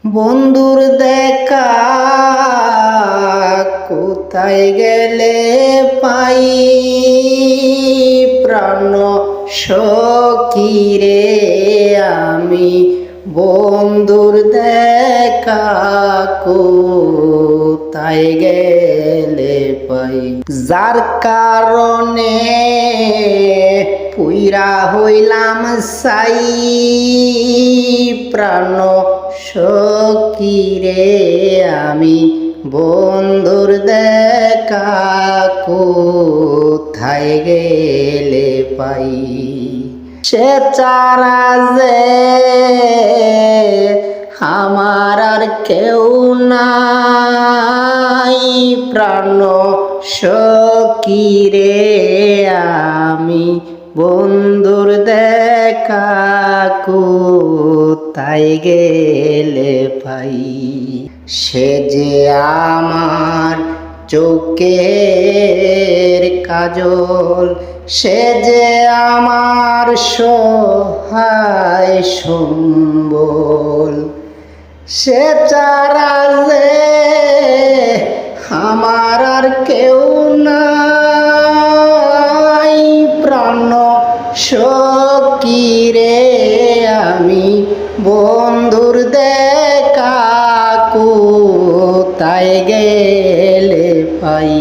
বন্ধুর দেখা কোথায় গেলে পাই, প্রাণ সখী রে আমি বন্ধুর দেখা কোথায় গেলে পাই। যার কারণে পুইরা হইলাম সাই, প্রাণ সখী রে আমি বন্ধুর দেখা কোথায় গেলে পাই। সে চারা যে আমার আর কেউ নাই, প্রাণ সখী রে আমি বন্ধুর দেখা কোথায় গেলে পাই। সে যে আমার চোখের কাজল, সে যে আমার সহায় সম্বল। সে ছাড়া যে আমার আর কেউ নাই, প্রাণ সখী রে আমি বন্ধুর দেখা কোথায় গেলে পাই।